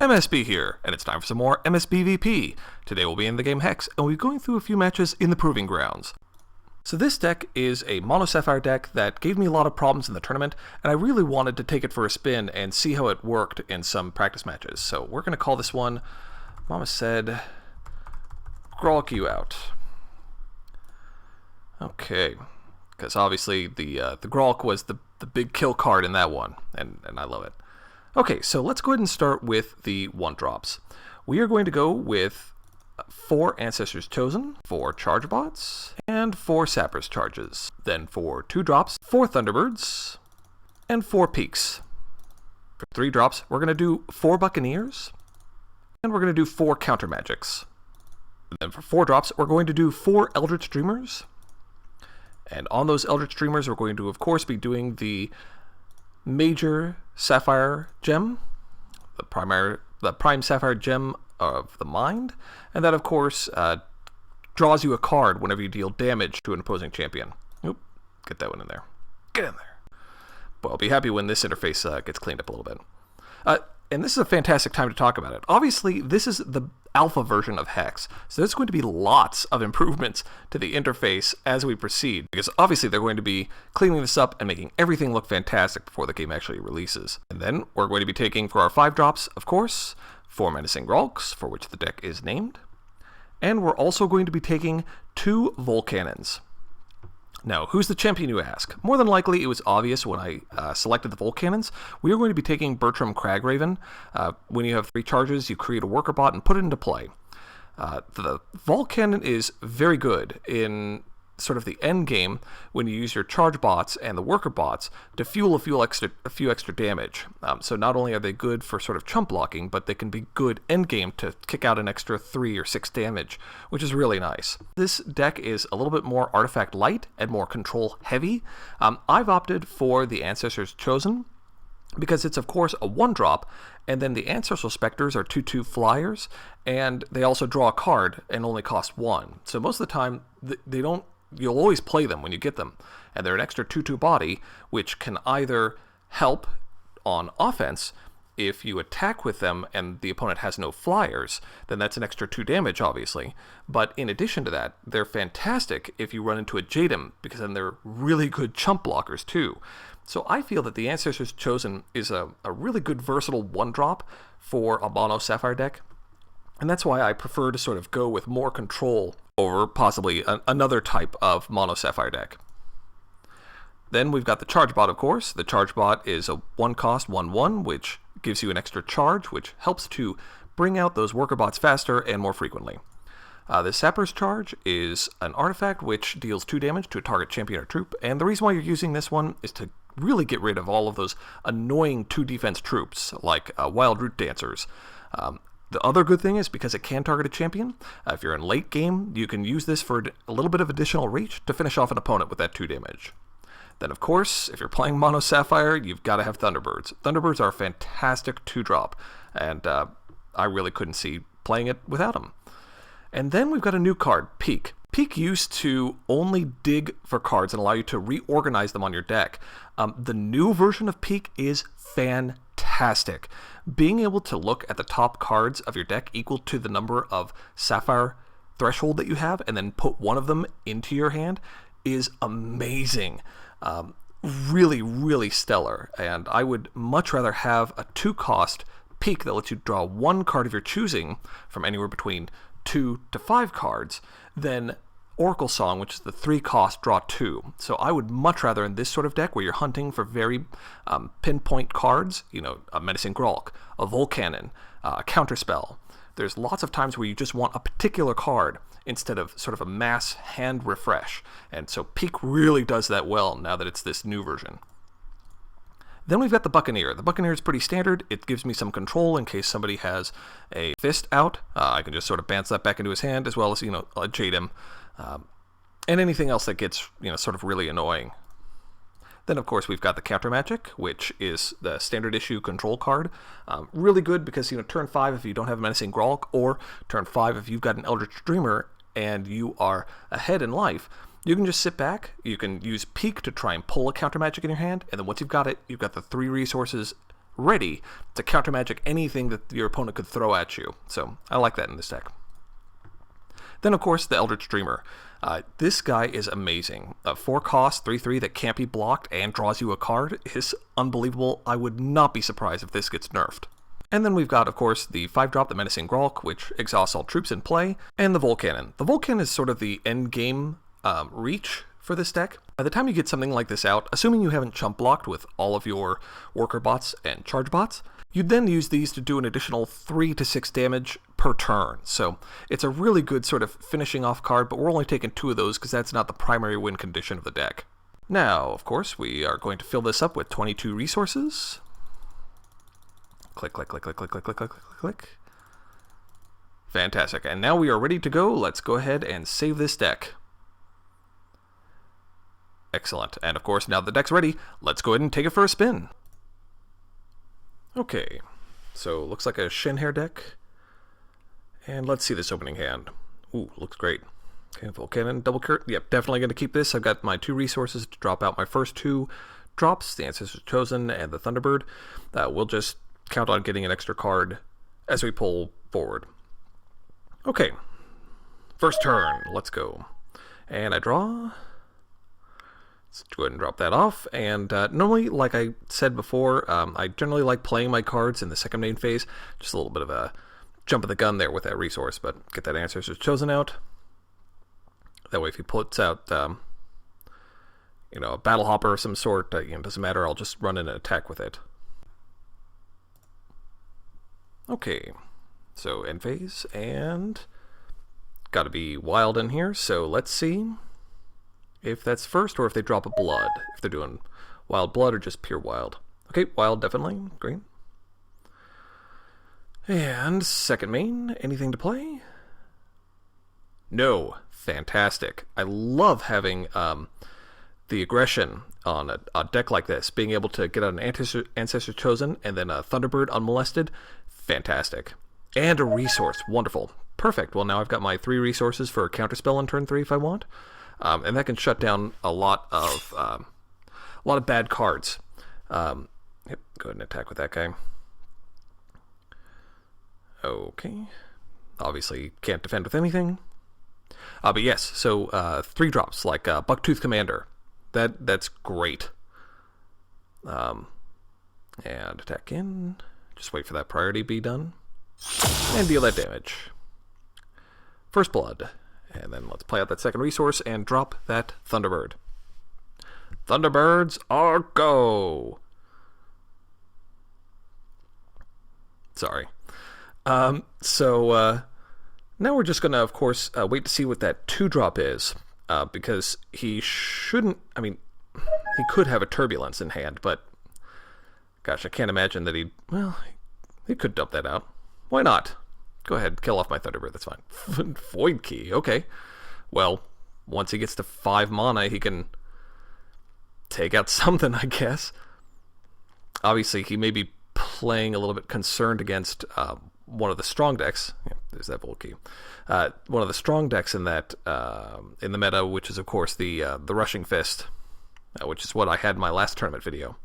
MSB here, and it's time for some more MSBvP. Today we'll be in the game Hex, and we'll be going through a few matches in the Proving Grounds. So this deck is a mono-sapphire deck that gave me a lot of problems in the tournament, and I really wanted to take it for a spin and see how it worked in some practice matches. So we're going to call this one, Mama said, Grolk you out. Okay, because obviously the Grolk was the big kill card in that one, and I love it. Okay, so let's go ahead and start with the 1-drops. We are going to go with 4 Ancestors Chosen, 4 Charge Bots, and 4 Sappers Charges. Then for 2-drops, 4 Thunderbirds, and 4 Peaks. For 3-drops, we're going to do 4 Buccaneers, and we're going to do 4 Counter Magics. And then for 4-drops, we're going to do 4 Eldritch Dreamers. And on those Eldritch Dreamers, we're going to, of course, be doing the Major Sapphire Gem, the Prime Sapphire Gem of the Mind, and that, of course, draws you a card whenever you deal damage to an opposing champion. Oop, get that one in there. Get in there. But I'll be happy when this interface gets cleaned up a little bit. And this is a fantastic time to talk about it. Obviously, this is the alpha version of Hex, so there's going to be lots of improvements to the interface as we proceed, because obviously they're going to be cleaning this up and making everything look fantastic before the game actually releases. And then we're going to be taking, for our 5-drops, of course, 4 Menacing Grolks, for which the deck is named, and we're also going to be taking 2 Volcannons. Now, who's the champion, you ask? More than likely, it was obvious when I selected the Volcannons. We are going to be taking Bertram Cragraven. When you have 3 charges, you create a worker bot and put it into play. The Volcannon is very good in sort of the end game when you use your charge bots and the worker bots to fuel a few extra damage. So not only are they good for sort of chump blocking, but they can be good end game to kick out an extra 3 or 6 damage, which is really nice. This deck is a little bit more artifact light and more control heavy. I've opted for the Ancestors Chosen because it's, of course, a 1-drop, and then the Ancestral Spectres are 2/2 flyers, and they also draw a card and only cost 1. So most of the time, you'll always play them when you get them, and they're an extra 2/2 body, which can either help on offense. If you attack with them and the opponent has no flyers, then that's an extra 2 damage, obviously. But in addition to that, they're fantastic if you run into a Jadem, because then they're really good chump blockers too. So I feel that the Ancestors Chosen is a really good versatile 1-drop for a mono-sapphire deck, and that's why I prefer to sort of go with more control over possibly another type of mono-sapphire deck. Then we've got the Charge Bot, of course. The Charge Bot is a 1-cost 1/1, which gives you an extra charge, which helps to bring out those worker bots faster and more frequently. The Sapper's Charge is an artifact which deals 2 damage to a target champion or troop, and the reason why you're using this one is to really get rid of all of those annoying 2-defense troops, like Wild Root Dancers. The other good thing is, because it can target a champion, if you're in late game, you can use this for a little bit of additional reach to finish off an opponent with that 2 damage. Then, of course, if you're playing Mono Sapphire, you've got to have Thunderbirds. Thunderbirds are a fantastic 2-drop, and I really couldn't see playing it without them. And then we've got a new card, Peak. Peak used to only dig for cards and allow you to reorganize them on your deck. The new version of Peak is fantastic. Being able to look at the top cards of your deck equal to the number of Sapphire threshold that you have and then put one of them into your hand is amazing. Really, really stellar. And I would much rather have a 2-cost Peak that lets you draw 1 card of your choosing from anywhere between 2 to 5 cards than Oracle Song, which is the 3-cost draw 2. So I would much rather, in this sort of deck where you're hunting for very pinpoint cards, a Menacing Grolk, a Volcannon, a Counterspell. There's lots of times where you just want a particular card instead of sort of a mass hand refresh. And so Peak really does that well now that it's this new version. Then we've got the Buccaneer. The Buccaneer is pretty standard. It gives me some control in case somebody has a fist out. I can just sort of bounce that back into his hand, as well as, a Jadem, and anything else that gets, sort of really annoying. Then, of course, we've got the Counter Magic, which is the standard issue control card. Really good because, turn 5 if you don't have a Menacing Grolk, or turn 5 if you've got an Eldritch Dreamer and you are ahead in life. You can just sit back, you can use Peak to try and pull a Counter Magic in your hand, and then once you've got it, you've got the 3 resources ready to counter magic anything that your opponent could throw at you. So I like that in this deck. Then, of course, the Eldritch Dreamer. This guy is amazing. 4 cost, 3/3 that can't be blocked and draws you a card is unbelievable. I would not be surprised if this gets nerfed. And then we've got, of course, the 5-drop, the Menacing Grolk, which exhausts all troops in play, and the Volcannon. The Volcannon is sort of the end game reach for this deck. By the time you get something like this out, assuming you haven't chump blocked with all of your worker bots and charge bots, you'd then use these to do an additional 3 to 6 damage per turn. So it's a really good sort of finishing off card, but we're only taking 2 of those because that's not the primary win condition of the deck. Now, of course, we are going to fill this up with 22 resources. Click, click, click, click, click, click, click, click, click, click. Fantastic. And now we are ready to go. Let's go ahead and save this deck. Excellent. And of course, now the deck's ready, let's go ahead and take it for a spin. Okay, so looks like a Shenhair deck. And let's see this opening hand. Ooh, looks great. Okay, Volcannon, double crit. Yep, definitely going to keep this. I've got my 2 resources to drop out my first 2 drops, the Ancestor's Chosen and the Thunderbird. We'll just count on getting an extra card as we pull forward. Okay, first turn, let's go. And I draw. Let's go ahead and drop that off. And normally, like I said before, I generally like playing my cards in the second main phase. Just a little bit of a jump of the gun there with that resource, but get that Ancestor's Chosen out. That way, if he puts out, a Battle Hopper of some sort, doesn't matter, I'll just run in and attack with it. Okay, so end phase, and got to be wild in here, so let's see if that's first or if they drop a blood, if they're doing wild blood or just pure wild. Okay, wild definitely, great. And second main, anything to play? No, fantastic. I love having the aggression on a deck like this, being able to get out an Ancestor Chosen and then a Thunderbird unmolested. Fantastic. And a resource. Wonderful. Perfect. Well, now I've got my 3 resources for a counterspell on turn 3 if I want. And that can shut down a lot of bad cards. Yep, go ahead and attack with that guy. Okay. Obviously can't defend with anything. But yes, so 3 drops like Bucktooth Commander. That's great. And attack in. Just wait for that priority to be done. And deal that damage. First blood. And then let's play out that second resource and drop that Thunderbird. Thunderbirds are go! Sorry. So now we're just going to, of course, wait to see what that 2-drop is. Because he shouldn't... I mean, he could have a Turbulence in hand, but... Gosh, I can't imagine that he'd... Well, he could dump that out. Why not? Go ahead, kill off my Thunderbird, that's fine. Void Key, okay. Well, once he gets to 5 mana, he can take out something, I guess. Obviously, he may be playing a little bit concerned against one of the strong decks. Yeah, there's that Void Key. One of the strong decks in that in the meta, which is, of course, the Rushing Fist, which is what I had in my last tournament video.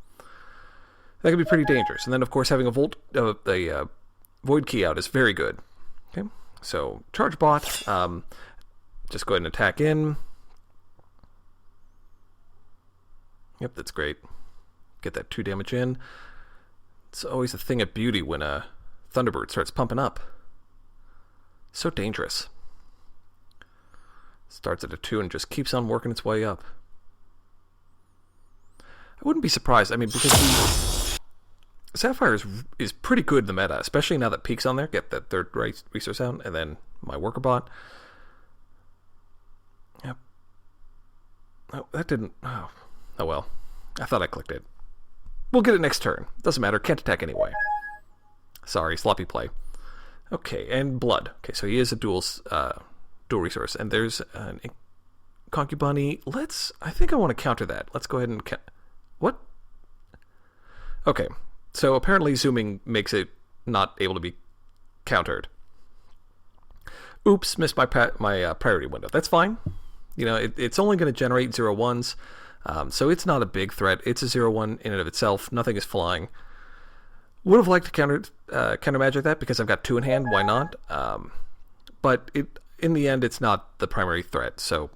That could be pretty dangerous. And then, of course, having a Void Key out is very good. Okay, so charge bot. Just go ahead and attack in. Yep, that's great. Get that 2 damage in. It's always a thing of beauty when a Thunderbird starts pumping up. So dangerous. Starts at a 2 and just keeps on working its way up. I wouldn't be surprised. I mean, because Sapphire is pretty good in the meta, especially now that Peak's on there. Get that 3rd resource out, and then my worker bot. Yep. Oh, that didn't... Oh well. I thought I clicked it. We'll get it next turn. Doesn't matter. Can't attack anyway. Sorry, sloppy play. Okay, and blood. Okay, so he is a dual resource, and there's an Concubine. I think I want to counter that. Let's go ahead and... What? Okay, so apparently zooming makes it not able to be countered. Oops, missed my priority window. That's fine. You know, it's only going to generate 0/1s, so it's not a big threat. It's a 0/1 in and of itself. Nothing is flying. Would have liked to counter magic that because I've got 2 in hand. Why not? But in the end, it's not the primary threat. So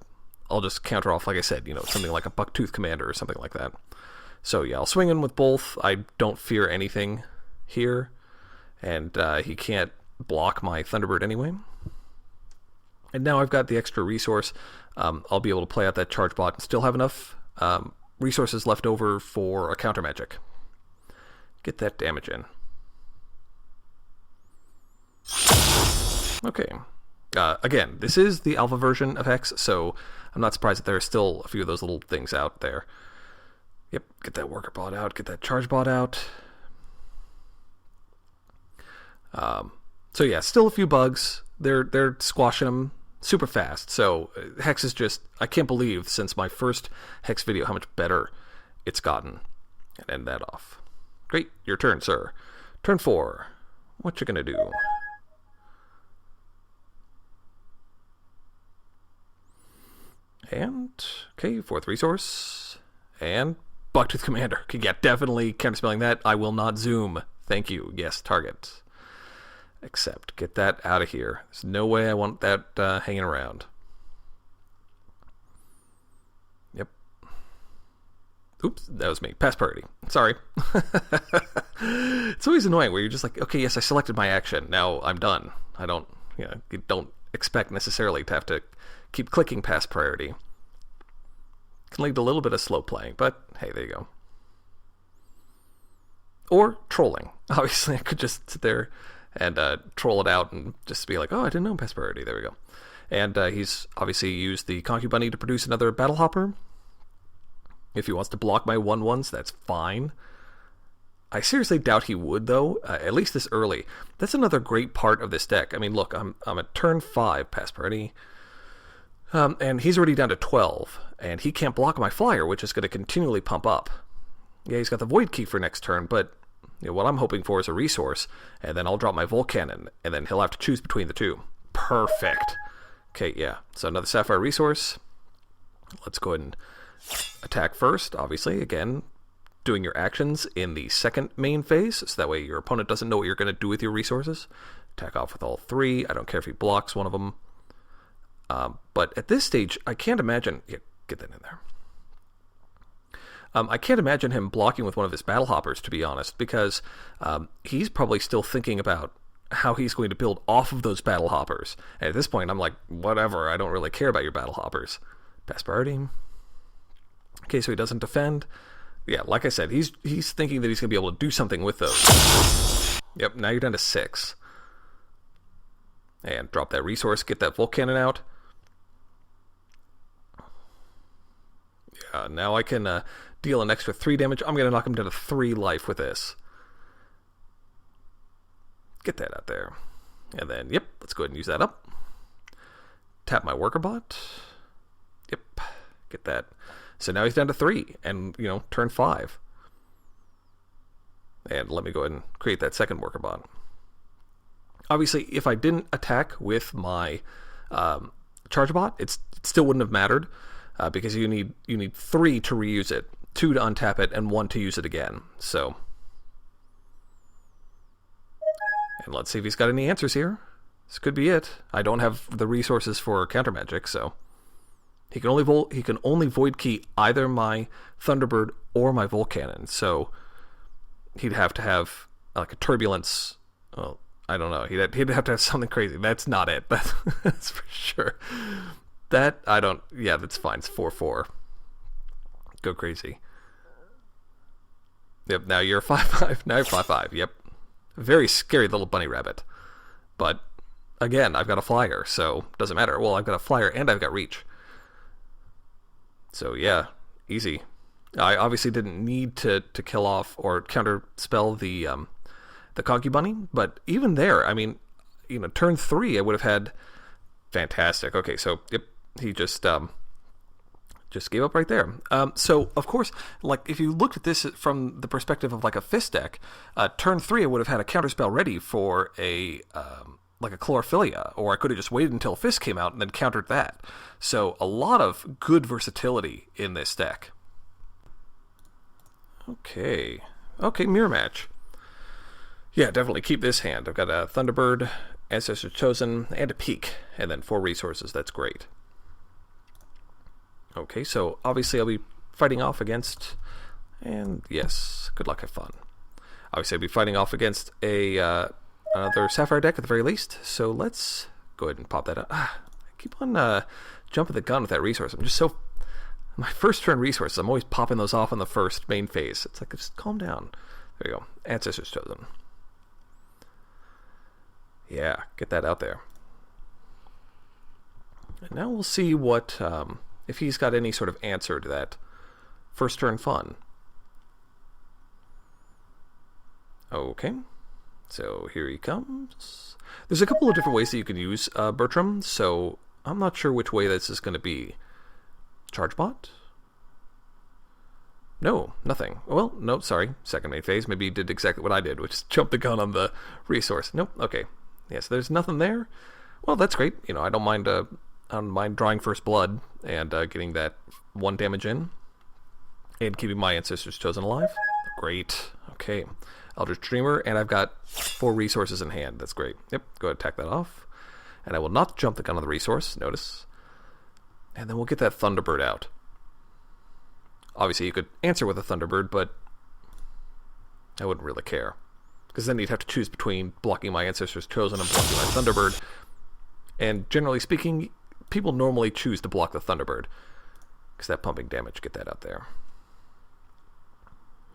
I'll just counter off, like I said, something like a Bucktooth Commander or something like that. So yeah, I'll swing in with both. I don't fear anything here, and he can't block my Thunderbird anyway. And now I've got the extra resource. I'll be able to play out that charge bot and still have enough resources left over for a counter magic. Get that damage in. Okay. Again, this is the alpha version of Hex, so I'm not surprised that there are still a few of those little things out there. Yep, get that worker bot out, get that charge bot out. So yeah, still a few bugs. They're squashing them super fast. So Hex is just, I can't believe since my first Hex video how much better it's gotten. And end that off. Great, your turn, sir. Turn 4. What you gonna do? And, okay, 4th resource. And Bucktooth Commander. Okay, yeah, definitely counterspelling that. I will not zoom. Thank you. Yes, target. Accept. Get that out of here. There's no way I want that hanging around. Yep. Oops, that was me. Pass priority. Sorry. It's always annoying where you're just like, okay, yes, I selected my action. Now I'm done. I don't, you don't expect necessarily to have to keep clicking pass priority. Can lead to a little bit of slow playing, but hey, there you go. Or trolling. Obviously, I could just sit there and troll it out and just be like, oh, I didn't know pass priority. There we go. And he's obviously used the Concubunny to produce another Battle Hopper. If he wants to block my 1/1s, that's fine. I seriously doubt he would, though, at least this early. That's another great part of this deck. I mean, look, I'm at turn 5, pass priority. And he's already down to 12, and he can't block my flyer, which is going to continually pump up. Yeah, he's got the Void Key for next turn, but what I'm hoping for is a resource, and then I'll drop my Volcannon, and then he'll have to choose between the two. Perfect. Okay, yeah, so another Sapphire resource. Let's go ahead and attack first, obviously. Again, doing your actions in the second main phase, so that way your opponent doesn't know what you're going to do with your resources. Attack off with all 3. I don't care if he blocks one of them. But at this stage, I can't imagine... Yeah, get that in there. I can't imagine him blocking with one of his Battle Hoppers, to be honest, because he's probably still thinking about how he's going to build off of those Battle Hoppers. And at this point, I'm like, whatever, I don't really care about your Battle Hoppers. Pass priority. Okay, so he doesn't defend. Yeah, like I said, he's thinking that he's going to be able to do something with those. Yep, now you're down to 6. And drop that resource, get that Volcannon out. Yeah, now I can deal an extra 3 damage. I'm going to knock him down to 3 life with this. Get that out there. And then, yep, let's go ahead and use that up. Tap my worker bot. Yep, get that. So now he's down to 3, and, turn 5. And let me go ahead and create that second worker bot. Obviously, if I didn't attack with my charge bot, it still wouldn't have mattered, because you need 3 to reuse it, 2 to untap it, and 1 to use it again. So, and let's see if he's got any answers here. This could be it. I don't have the resources for counter magic, so he can only void key either my Thunderbird or my Volcannon. So he'd have to have like a turbulence. Well, I don't know. He'd have to have something crazy. That's not it. That's for sure. That I don't. Yeah, that's fine. It's 4/4. Go crazy. Yep. Now you're 5/5. Now you're 5/5. Yep. Very scary little bunny rabbit. But again, I've got a flyer, so doesn't matter. Well, I've got a flyer and I've got reach. So yeah, easy. I obviously didn't need to kill off or counter spell the Concubunny, but even there, I mean, turn 3 I would have had fantastic. Okay, so yep, he just gave up right there. So of course, like if you looked at this from the perspective of like a fist deck, turn 3 I would have had a counterspell ready for a like a Chlorophylla, or I could have just waited until Fist came out and then countered that. So a lot of good versatility in this deck. Okay, mirror match. Yeah, definitely keep this hand. I've got a Thunderbird, Ancestors Chosen, and a Peak, and then 4 resources. That's great. Okay, so obviously I'll be fighting off against, and yes, good luck, have fun. Obviously I'll be fighting off against another Sapphire deck at the very least, so let's go ahead and pop that up. I keep on jumping the gun with that resource. I'm just so... My first turn resources, I'm always popping those off on the first main phase. It's like, just calm down. There you go. Ancestors Chosen. Yeah, get that out there. And now we'll see what, if he's got any sort of answer to that first turn fun. Okay, so here he comes. There's a couple of different ways that you can use Bertram, so I'm not sure which way this is going to be. Charge bot? No, nothing. Well, no, sorry. Second main phase. Maybe he did exactly what I did, which is jump the gun on the resource. Nope, okay. Yes, there's nothing there. Well, that's great. You know, I don't mind drawing first blood and getting that 1 damage in. And keeping my Ancestors Chosen alive. Great. Okay. Eldritch Dreamer, and I've got 4 resources in hand. That's great. Yep, go ahead and attack that off. And I will not jump the gun on the resource, notice. And then we'll get that Thunderbird out. Obviously, you could answer with a Thunderbird, but I wouldn't really care. Because then you'd have to choose between blocking my Ancestors Chosen and blocking my Thunderbird. And generally speaking, people normally choose to block the Thunderbird. Because that pumping damage, get that out there.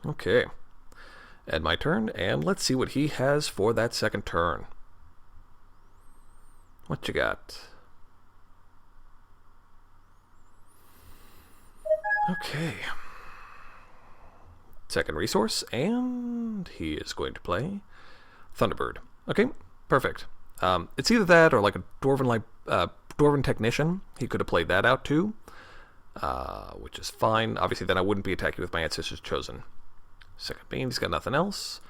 Okay. End my turn, and let's see what he has for that second turn. What you got? Okay. Second resource, and he is going to play Thunderbird. Okay, perfect. It's either that or like a Dwarven Technician. He could have played that out too, which is fine. Obviously, then I wouldn't be attacking with my Ancestors Chosen. Second main, he's got nothing else.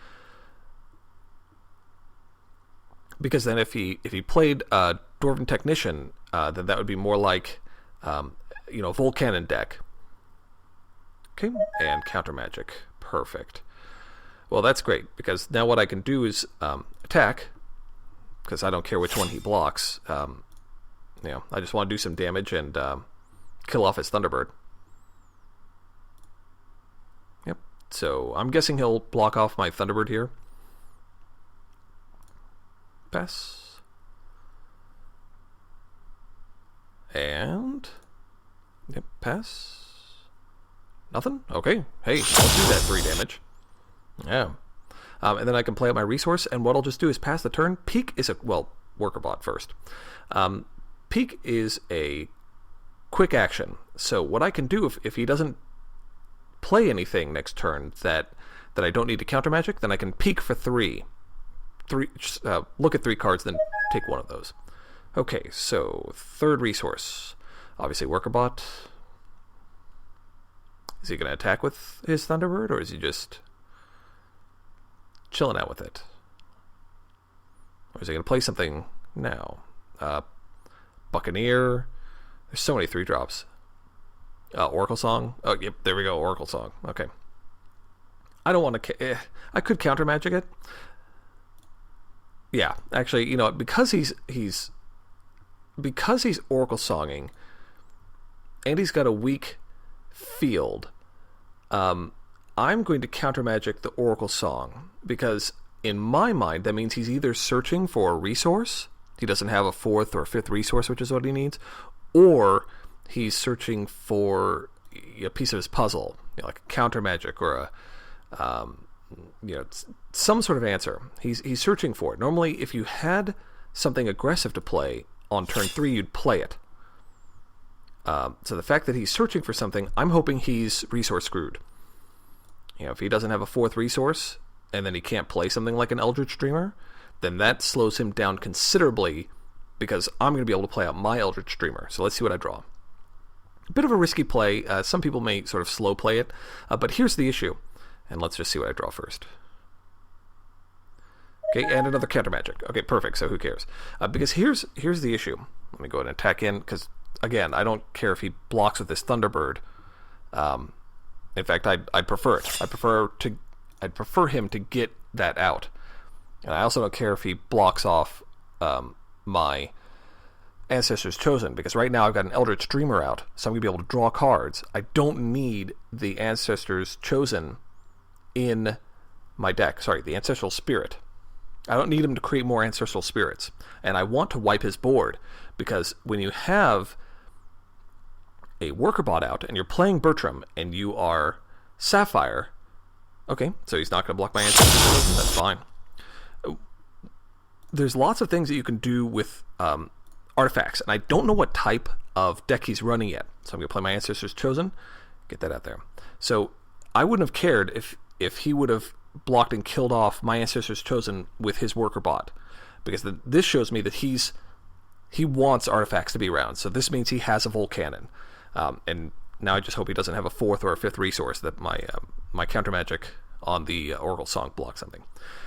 Because then if he played Dwarven Technician, then that would be more like, Volcanon deck. Okay, and counter magic. Perfect. Well, that's great, because now what I can do is attack, because I don't care which one he blocks. I just want to do some damage and kill off his Thunderbird. Yep. So I'm guessing he'll block off my Thunderbird here. Pass. And... Yep, pass. Nothing? Okay. Hey, I'll do that 3 damage. Yeah. And then I can play out my resource, and what I'll just do is pass the turn. Peak is Worker Bot first. Peak is a quick action. So what I can do if he doesn't play anything next turn that I don't need to counter magic, then I can peak for 3. Look at 3 cards, then take one of those. Okay, so third resource. Obviously Worker Bot. Is he going to attack with his Thunderbird, or is he just chilling out with it? Or is he going to play something now? Buccaneer. There's so many 3-drops. Oracle Song. Oh, yep, there we go. Oracle Song. Okay. I don't want to... I could counter magic it. Yeah, actually, because he's Oracle Songing, and he's got a weak field, I'm going to counter magic the Oracle Song, because in my mind that means he's either searching for a resource, he doesn't have a 4th or 5th resource, which is what he needs, or he's searching for a piece of his puzzle, like a counter magic or some sort of answer. He's searching for it. Normally, if you had something aggressive to play on turn 3, you'd play it. So the fact that he's searching for something, I'm hoping he's resource screwed. If he doesn't have a 4th resource, and then he can't play something like an Eldritch Dreamer, then that slows him down considerably, because I'm going to be able to play out my Eldritch Dreamer. So let's see what I draw. A bit of a risky play. Some people may sort of slow play it, but here's the issue. And let's just see what I draw first. Okay, and another counter magic. Okay, perfect, so who cares? Because here's the issue. Let me go ahead and attack in, because, again, I don't care if he blocks with this Thunderbird. In fact, I'd prefer it. I'd prefer him to get that out. And I also don't care if he blocks off my Ancestors Chosen, because right now I've got an Eldritch Dreamer out, so I'm going to be able to draw cards. I don't need the Ancestors Chosen in my deck. Sorry, the Ancestral Spirit. I don't need him to create more Ancestral Spirits. And I want to wipe his board, because when you have a Worker Bot out, and you're playing Bertram, and you are Sapphire, okay, so he's not going to block my Ancestors Chosen, that's fine. There's lots of things that you can do with artifacts, and I don't know what type of deck he's running yet. So I'm going to play my Ancestors Chosen, get that out there. So I wouldn't have cared if he would have blocked and killed off my Ancestors Chosen with his Worker Bot, because this shows me that he wants artifacts to be around. So this means he has a Volcanon, and now I just hope he doesn't have a 4th or a 5th resource that my counter magic on the Oracle Song blocks something.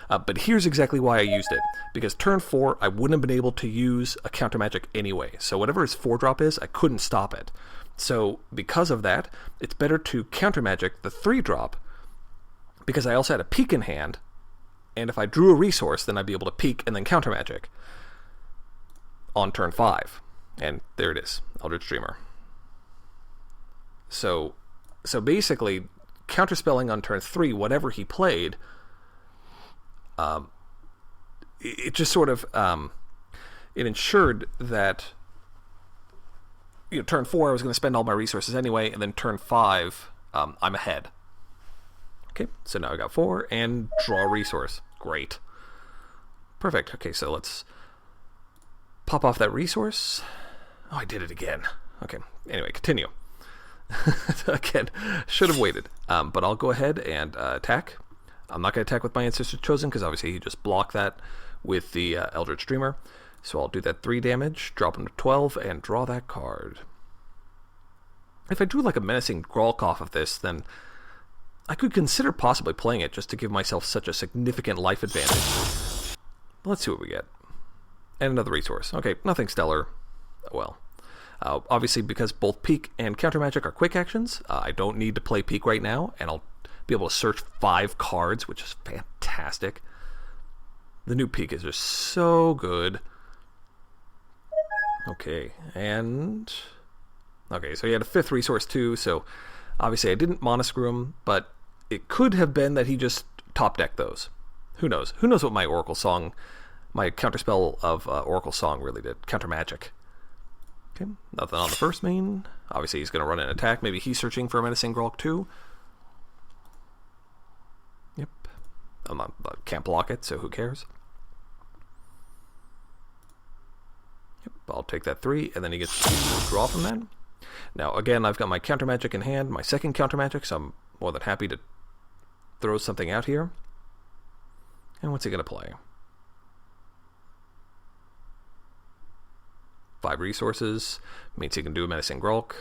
But here's exactly why I used it, because turn 4 I wouldn't have been able to use a counter magic anyway. So whatever his 4-drop is, I couldn't stop it. So because of that, it's better to counter magic the 3-drop, because I also had a peek in hand, and if I drew a resource, then I'd be able to peek and then counter magic on turn 5. And there it is, Eldritch Dreamer. So basically, counterspelling on turn 3, whatever he played, it just sort of it ensured that turn 4 I was going to spend all my resources anyway, and then turn 5 I'm ahead. Okay, so now I got 4 and draw a resource. Great. Perfect. Okay, so let's pop off that resource. Oh, I did it again. Okay, anyway, continue. Again, should have waited. But I'll go ahead and attack. I'm not going to attack with my Ancestors Chosen, because obviously he just blocked that with the Eldritch Dreamer. So I'll do that 3 damage, drop him to 12, and draw that card. If I drew like a Menacing Grolk off of this, then I could consider possibly playing it just to give myself such a significant life advantage. Let's see what we get. And another resource. Okay, nothing stellar. Well, obviously because both Peek and Counter Magic are quick actions, I don't need to play Peek right now, and I'll be able to search 5 cards, which is fantastic. The new Peek is just so good. Okay, and okay, so he had a 5th resource too, so obviously I didn't mono-screw him, but it could have been that he just top decked those. Who knows? Who knows what my Oracle Song, my counterspell of Oracle Song really did? Counter Magic. Okay, nothing on the first main. Obviously he's going to run an attack. Maybe he's searching for a Menacing Grolk too. Yep. I can't block it, so who cares? Yep, I'll take that 3, and then he gets to draw from that. Now, again, I've got my counter magic in hand, my second counter magic, so I'm more than happy to throw something out here. And what's he going to play? 5 resources, means he can do a Menacing Grolk.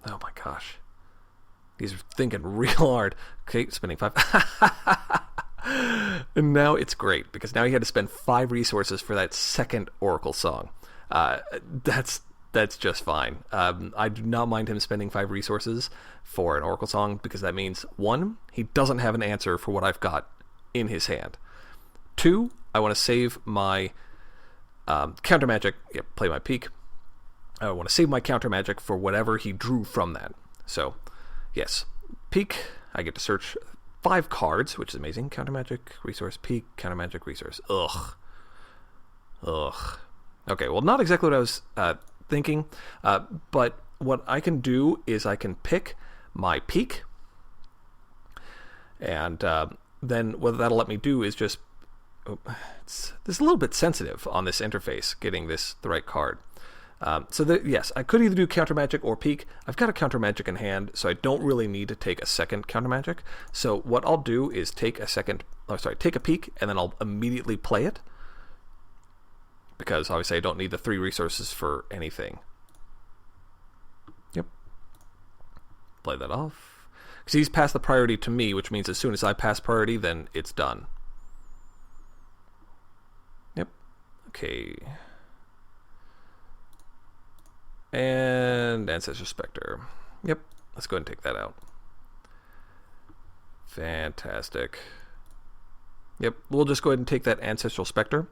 Oh my gosh. He's thinking real hard. Okay, spending 5. And now it's great, because now he had to spend 5 resources for that second Oracle Song. That's just fine. I do not mind him spending 5 resources for an Oracle Song, because that means 1, he doesn't have an answer for what I've got in his hand. 2, I want to save my counter magic. Yep, play my Peek. I want to save my counter magic for whatever he drew from that. So, yes, Peek. I get to search 5 cards, which is amazing. Counter magic, resource, Peek, counter magic, resource. Ugh. Okay, well, not exactly what I was thinking, but what I can do is I can pick my Peek, and then what that'll let me do is just... this is a little bit sensitive on this interface, getting the right card. Yes, I could either do counter magic or Peek. I've got a counter magic in hand, so I don't really need to take a second counter magic. So what I'll do is take a Peek, and then I'll immediately play it, because obviously I don't need the 3 resources for anything. Yep. Play that off. Because he's passed the priority to me, which means as soon as I pass priority, then it's done. Yep. Okay. And Ancestor Spectre. Yep. Let's go ahead and take that out. Fantastic. Yep, we'll just go ahead and take that Ancestral Spectre,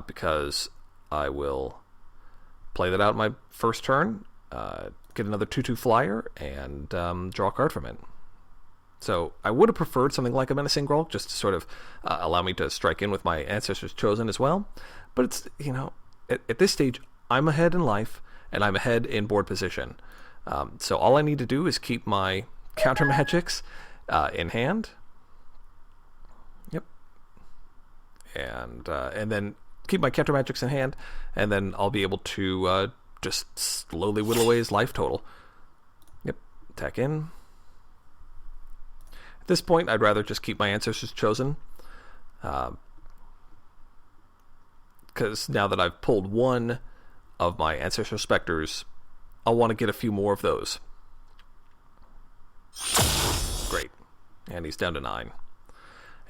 because I will play that out my first turn, get another 2/2 flyer, and draw a card from it. So I would have preferred something like a Menacing Grolk, just to sort of allow me to strike in with my Ancestors Chosen as well. But it's, at this stage, I'm ahead in life, and I'm ahead in board position. So all I need to do is keep my counter magics in hand. Yep. And then keep my counter magics in hand, and then I'll be able to just slowly whittle away his life total. Yep. Attack in. At this point, I'd rather just keep my Ancestors Chosen, because now that I've pulled one of my Ancestral Spectres, I'll want to get a few more of those. Great. And he's down to 9.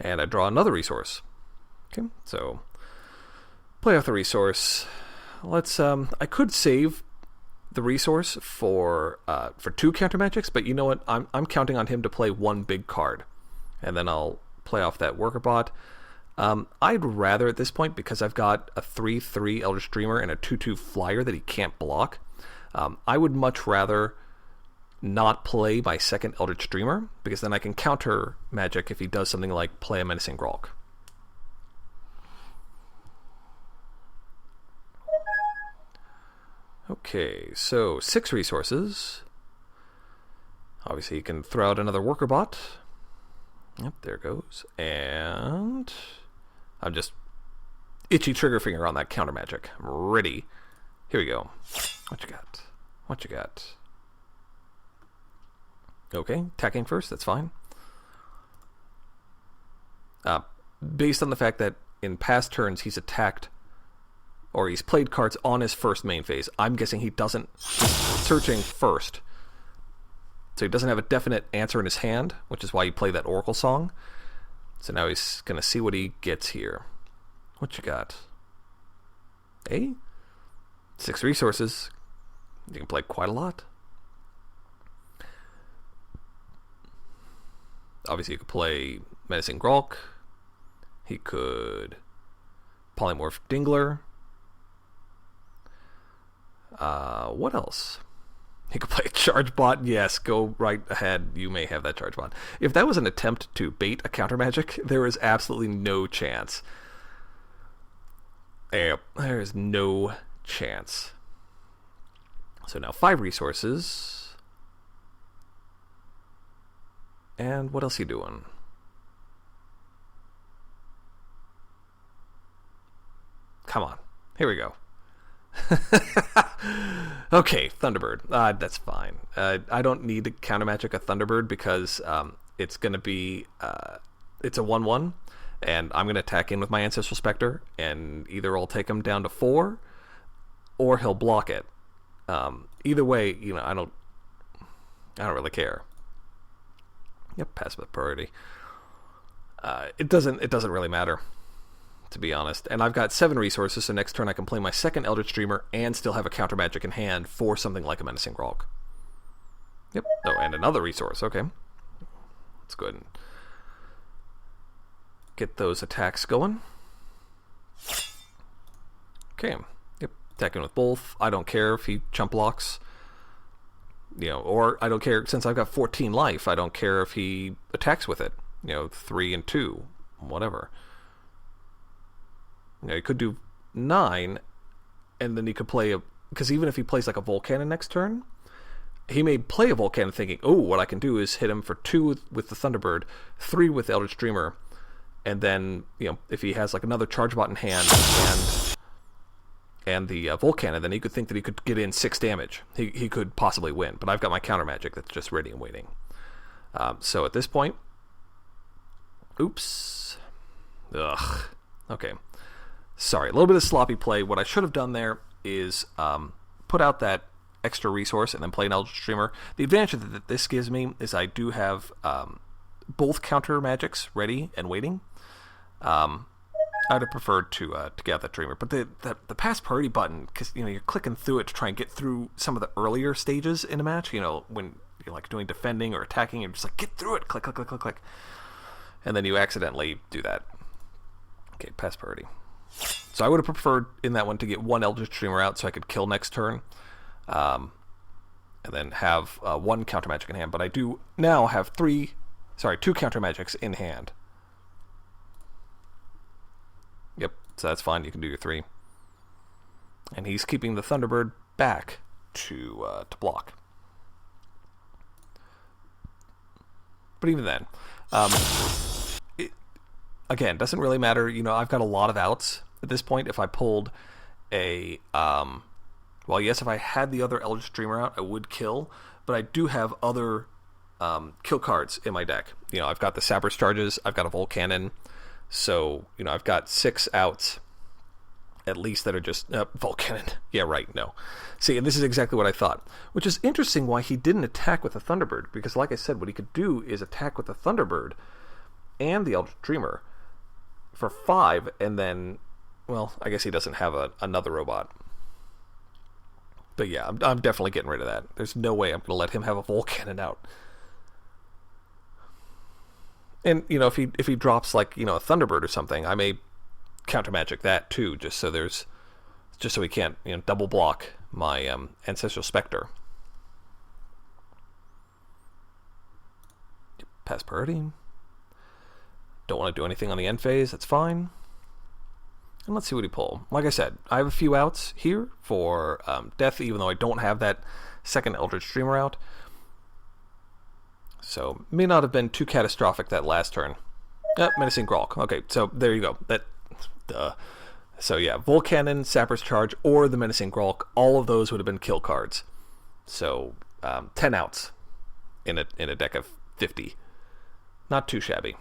And I draw another resource. Okay, so play off the resource. Let's I could save the resource for 2 counter magics, but you know what? I'm counting on him to play 1 big card, and then I'll play off that Worker Bot. I'd rather at this point, because I've got a 3/3 Eldritch Dreamer and a 2/2 flyer that he can't block. I would much rather not play my second Eldritch Dreamer, because then I can counter magic if he does something like play a Menacing Grolk. Okay, so 6 resources. Obviously, you can throw out another Worker Bot. Yep, there goes. And I'm just itchy trigger finger on that counter magic. I'm ready. Here we go. What you got? What you got? Okay, attacking first, that's fine. Based on the fact that in past turns he's attacked, or he's played cards on his first main phase, I'm guessing he's searching first. So he doesn't have a definite answer in his hand, which is why you play that Oracle Song. So now he's going to see what he gets here. What you got? 6 resources. You can play quite a lot. Obviously, you could play Menacing Grolk. He could Polymorph Dingler. What else? He could play a Charge Bot. Yes, go right ahead. You may have that Charge Bot. If that was an attempt to bait a counter magic, there is absolutely no chance. There is no chance. So now 5 resources. And what else are you doing? Come on. Here we go. Okay, Thunderbird. That's fine. I don't need to counter magic a Thunderbird because it's going to be... it's a 1/1, and I'm going to attack in with my Ancestral Spectre, and either I'll take him down to 4, or he'll block it. Either way, I don't really care. Yep, passive priority. It doesn't really matter, to be honest. And I've got 7 resources, so next turn I can play my second Eldritch Dreamer and still have a counter magic in hand for something like a Menacing Grolk. Yep. Oh, and another resource. Okay. Let's go ahead and get those attacks going. Okay. Yep. Attacking with both. I don't care if he chump blocks. Or I don't care, since I've got 14 life, I don't care if he attacks with it. 3 and 2. Whatever. He could do 9, and then he could play because even if he plays like a Volcannon next turn, he may play a Volcannon thinking, oh, what I can do is hit him for 2 with the Thunderbird, 3 with the Eldritch Dreamer, and then, if he has like another Charge Bot in hand and the Volcannon, then he could think that he could get in 6 damage. He could possibly win, but I've got my counter magic that's just ready and waiting. So at this point, oops. Ugh. Okay. Sorry, a little bit of sloppy play. What I should have done there is put out that extra resource and then play an Eldritch Dreamer. The advantage that this gives me is I do have both counter magics ready and waiting. I'd have preferred to get that Dreamer, but the pass priority button, because you're clicking through it to try and get through some of the earlier stages in a match. When you're like doing defending or attacking, you're just like, get through it, click, click, click, click, click. And then you accidentally do that. Okay, pass priority. So I would have preferred in that one to get one Eldritch Dreamer out so I could kill next turn. And then have one counter magic in hand. But I do now have two counter magics in hand. Yep, so that's fine. You can do your 3. And he's keeping the Thunderbird back to block. But even then, it, again, doesn't really matter. You know, I've got a lot of outs at this point. If I pulled a, well, yes, if I had the other Eldritch Dreamer out, I would kill. But I do have other kill cards in my deck. You know, I've got the Sapphire's Charges. I've got a Volcannon. So, you know, I've got 6 outs at least that are just Volcannon. Yeah, right, no. See, and this is exactly what I thought, which is interesting why he didn't attack with the Thunderbird, because like I said, what he could do is attack with the Thunderbird and the Eldritch Dreamer for 5, and then, well, I guess he doesn't have another robot. But yeah, I'm definitely getting rid of that. There's no way I'm going to let him have a Volcannon out. And, you know, if he drops, like, you know, a Thunderbird or something, I may counter magic that too, just so he can't, you know, double block my Ancestral Spectre. Pass priority. Don't want to do anything on the end phase, that's fine. And let's see what he pull. Like I said, I have a few outs here for death, even though I don't have that second Eldritch Dreamer out. So, may not have been too catastrophic that last turn. Menacing Grolk. Okay, so there you go. So yeah, Volcannon, Sapphire's Charge, or the Menacing Grolk, all of those would have been kill cards. So, 10 outs in a deck of 50. Not too shabby.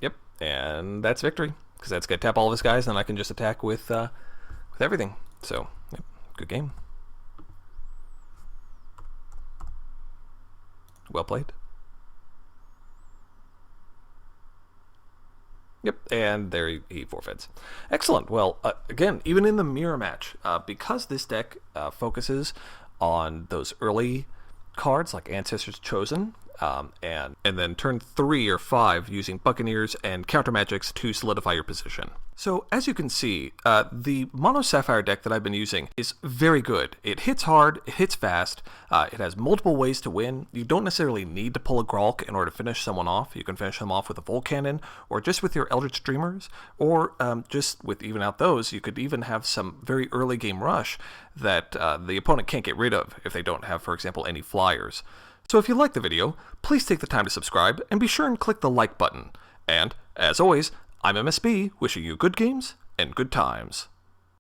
Yep, and that's victory. Because that's going to tap all of his guys, and then I can just attack with everything. So, yep, good game. Well played. Yep, and there he forfeits. Excellent. Well, again, even in the mirror match, because this deck focuses on those early cards like Ancestors Chosen, and then turn 3 or 5 using Buccaneers and counter magics to solidify your position. So as you can see, the mono-sapphire deck that I've been using is very good. It hits hard, it hits fast, it has multiple ways to win. You don't necessarily need to pull a Grolk in order to finish someone off. You can finish them off with a Volcannon, or just with your Eldritch Dreamers, or just with even out those, you could even have some very early game rush that the opponent can't get rid of if they don't have, for example, any flyers. So if you liked the video, please take the time to subscribe, and be sure and click the like button. And, as always, I'm MSB, wishing you good games and good times.